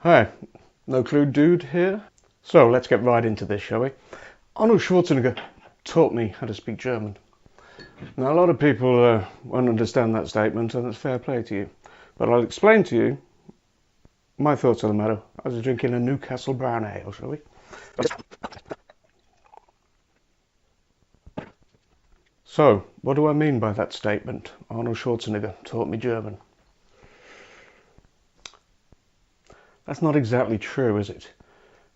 Hi, no clue dude here. So let's get right into this, shall we? Arnold Schwarzenegger taught me how to speak German. Now a lot of people won't understand that statement, and it's fair play to you. But I'll explain to you my thoughts on the matter. I was drinking a Newcastle brown ale, shall we? So, what do I mean by that statement? Arnold Schwarzenegger taught me German. That's not exactly true, is it?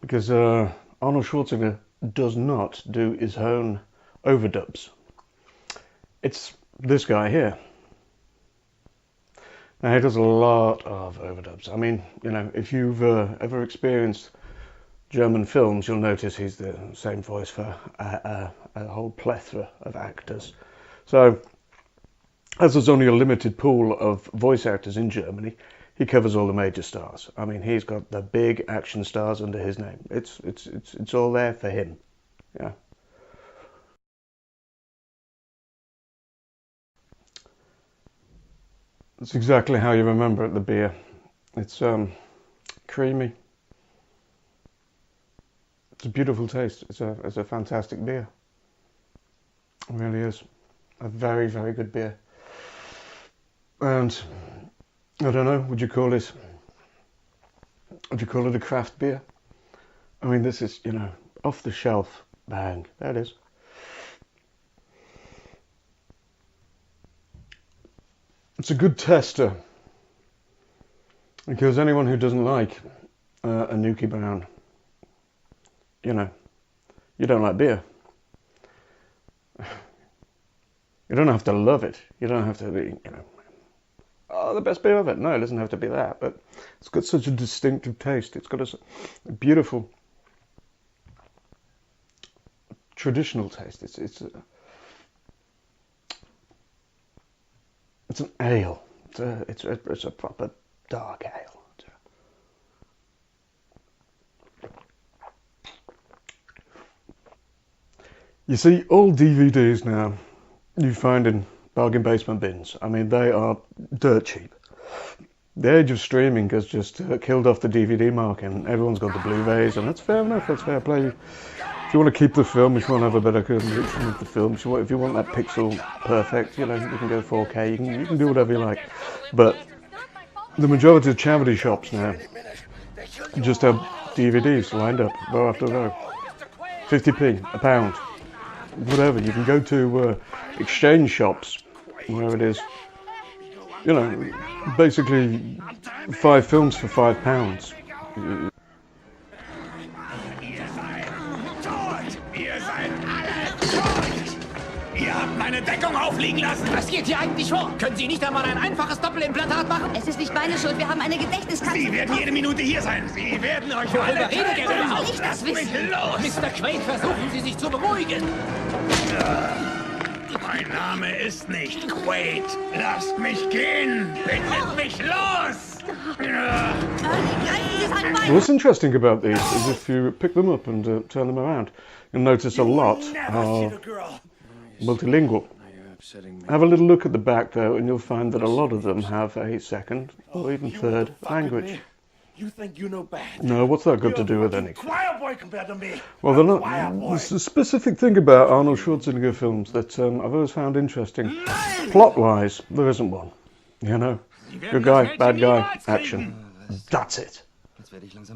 Because Arnold Schwarzenegger does not do his own overdubs. It's this guy here. Now, he does a lot of overdubs. I mean, you know, if you've ever experienced German films, you'll notice he's the same voice for a whole plethora of actors. So, as there's only a limited pool of voice actors in Germany, he covers all the major stars. I mean, he's got the big action stars under his name. It's all there for him. Yeah. It's exactly how you remember it, the beer. It's creamy. It's a beautiful taste. It's a fantastic beer. It really is. A very, very good beer. And I don't know, would you call it a craft beer? I mean, this is, you know, off the shelf. Bang. There it is. It's a good tester, because anyone who doesn't like a Nuki Brown, you know, you don't like beer. You don't have to love it. You don't have to be, you know, oh, the best beer of it. No, it doesn't have to be that. But it's got such a distinctive taste. It's got a beautiful traditional taste. It's an ale. It's a proper dark ale. You see, all DVDs now you find in bargain basement bins. I mean, they are dirt cheap. The age of streaming has just killed off the DVD market, and everyone's got the Blu-rays, and that's fair enough. That's fair play. If you want to keep the film, if you want to have a better conviction of the film, if you want that pixel perfect, you know, you can go 4K. You can do whatever you like. But the majority of charity shops now just have DVDs lined up row after row. 50p, a pound, whatever. You can go to exchange shops, where it is, you know, basically 5 films for £5. Ihr habt meine Deckung aufliegen lassen. Was geht hier eigentlich vor? Können Sie nicht einmal ein einfaches Doppelimplantat machen? Es ist nicht meine Schuld, wir haben eine Gedächtniskapsel. Sie werden jede Minute hier sein. Sie werden euch alle redet ihr überhaupt? Ich das wissen. Mr. Quaid, versuchen Sie sich zu beruhigen. Mein Name ist nicht Quaid. Lasst mich gehen. Bindet mich los. What's interesting about these is if you pick them up and turn them around, you'll notice a lot are multilingual. Have a little look at the back though, and you'll find that a lot of them have a second or even third language. You think you know bad? No, what's that got to do with anything? Choir boy compared to me. Well, they're not. There's a specific thing about Arnold Schwarzenegger films that I've always found interesting. Plot-wise, there isn't one. You know, good guy, bad guy, action. That's it. There's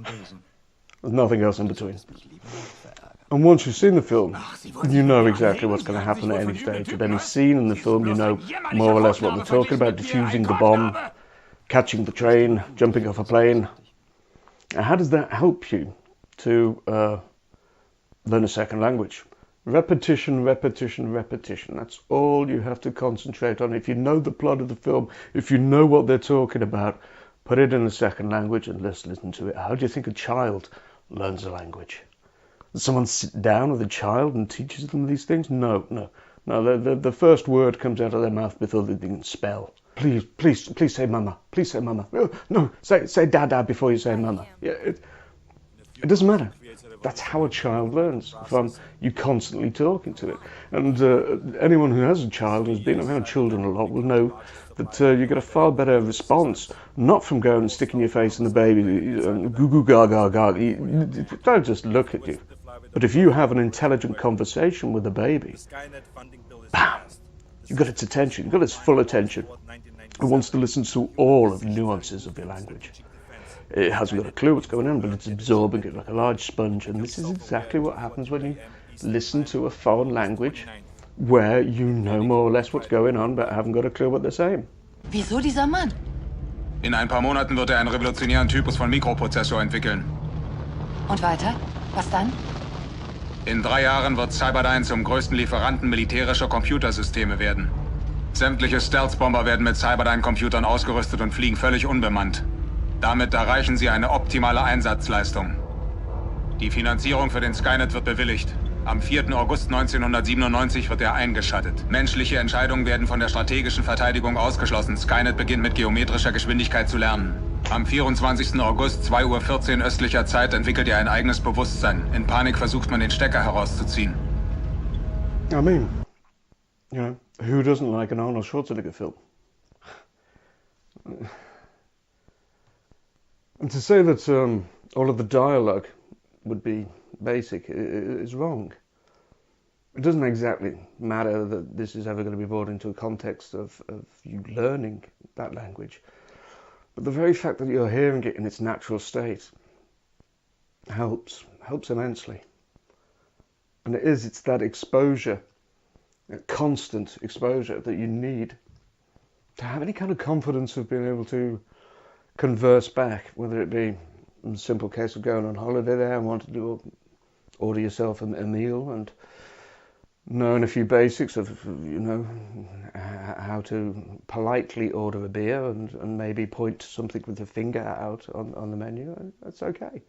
nothing else in between. And once you've seen the film, you know exactly what's going to happen at any stage. At any scene in the film, you know more or less what they're talking about: defusing the bomb, catching the train, jumping off a plane. How does that help you to learn a second language? Repetition, repetition, repetition. That's all you have to concentrate on. If you know the plot of the film, if you know what they're talking about, put it in a second language and let's listen to it. How do you think a child learns a language? Does someone sit down with a child and teaches them these things? No. The first word comes out of their mouth before they can spell. Please say mama. Please say mama. No, say dada before you say mama. Yeah, It doesn't matter. That's how a child learns, from you constantly talking to it. And anyone who has a child, who's been around children a lot, will know that you get a far better response, not from going and sticking your face in the baby, goo goo gaga gaga. Don't just look at you. But if you have an intelligent conversation with a baby, bam, you've got its attention, you've got its full attention. It wants to listen to all of the nuances of your language. It hasn't got a clue what's going on, but it's absorbing it like a large sponge. And this is exactly what happens when you listen to a foreign language where you know more or less what's going on, but haven't got a clue what they're saying. Wieso dieser Mann? In ein paar Monaten wird er einen revolutionären Typus von Mikroprozessor entwickeln. Und weiter? Was dann? In 3 Jahren wird Cyberdyne zum größten Lieferanten militärischer Computersysteme werden. Sämtliche Stealth-Bomber werden mit Cyberdyne-Computern ausgerüstet und fliegen völlig unbemannt. Damit erreichen sie eine optimale Einsatzleistung. Die Finanzierung für den Skynet wird bewilligt. Am 4. August 1997 wird er eingeschaltet. Menschliche Entscheidungen werden von der strategischen Verteidigung ausgeschlossen. Skynet beginnt mit geometrischer Geschwindigkeit zu lernen. Am 24. August, 2:14 Uhr östlicher Zeit, entwickelt er ein eigenes Bewusstsein. In Panik versucht man, den Stecker herauszuziehen. I mean, you know, who doesn't like an Arnold Schwarzenegger film? And to say that all of the dialogue would be basic is wrong. It doesn't exactly matter that this is ever going to be brought into a context of you learning that language. But the very fact that you're hearing it in its natural state helps immensely. And it's that exposure, that constant exposure that you need to have any kind of confidence of being able to converse back, whether it be a simple case of going on holiday there and wanting to order yourself a meal and knowing a few basics of, you know, how to politely order a beer and maybe point something with the finger out on the menu. That's okay.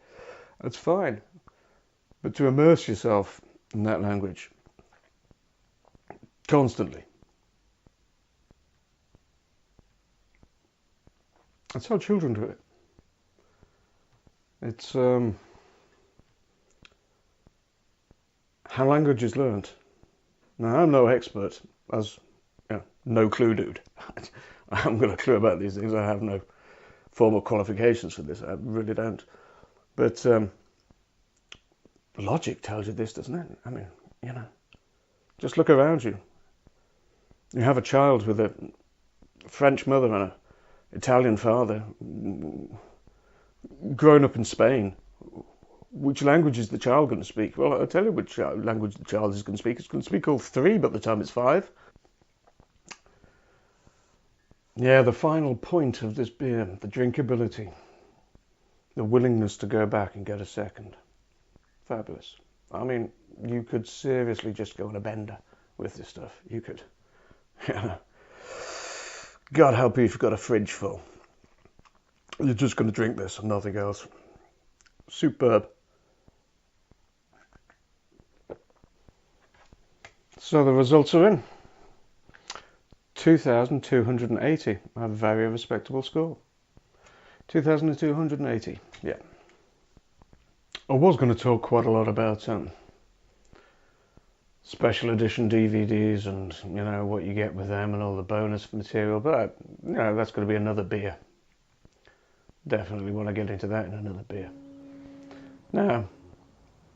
That's fine. But to immerse yourself in that language constantly, that's how children do it. It's how language is learned. Now, I'm no expert, as you know, no clue dude. I haven't got a clue about these things. I have no formal qualifications for this. I really don't. But logic tells you this, doesn't it? I mean, you know, just look around you. You have a child with a French mother and an Italian father, grown up in Spain. Which language is the child going to speak? Well, I'll tell you which language the child is going to speak. It's going to speak all 3 by the time it's 5. Yeah, the final point of this beer, the drinkability, the willingness to go back and get a second. Fabulous. I mean, you could seriously just go on a bender with this stuff. You could. Yeah. God help you if you've got a fridge full. You're just going to drink this and nothing else. Superb. So the results are in. 2,280. A very respectable score. 2,280. Yeah. I was going to talk quite a lot about special edition DVDs and, you know, what you get with them and all the bonus material, but, you know, that's going to be another beer. Definitely want to get into that in another beer. Now,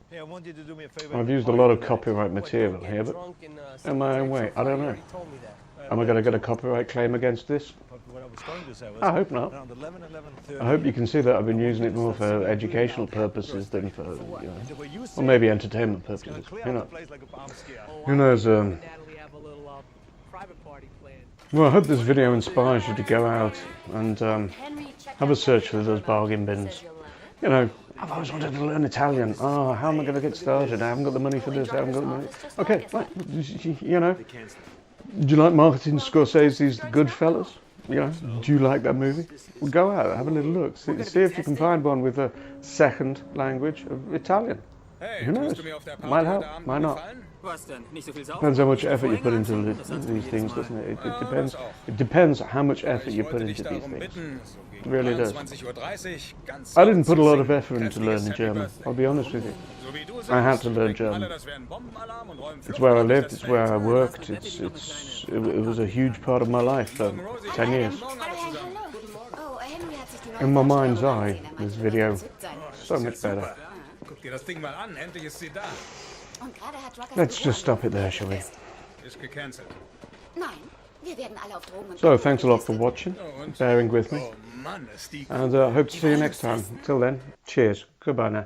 Hey, I want you to do me a favor. I've used a lot of copyright material here, but in my own way, I don't know. Am I going to get a copyright claim against this? I hope not. I hope you can see that I've been using it more for educational purposes than for, you know, or maybe entertainment purposes. You know, who knows? Well, I hope this video inspires you to go out and have a search for those bargain bins. You know, I've always wanted to learn Italian. Oh, how am I going to get started? I haven't got the money for this. I haven't got the money. Okay, right. You know, do you like Martin Scorsese's Goodfellas? You know, do you like that movie? Well, go out, have a little look. See if you can find one with a second language of Italian. Who knows? Might help, might not. Was denn? Nicht so viel saufen? Depends how much effort you put into these things, doesn't it? It depends. It depends how much effort you put into these things. It really does. I didn't put a lot of effort into learning German. I'll be honest with you. I had to learn German. It's where I lived. It's where I worked. It was a huge part of my life for 10 years. In my mind's eye, this video so much better. Let's just stop it there, shall we? So, thanks a lot for watching, bearing with me, and I hope to see you next time. Until then, cheers. Goodbye now.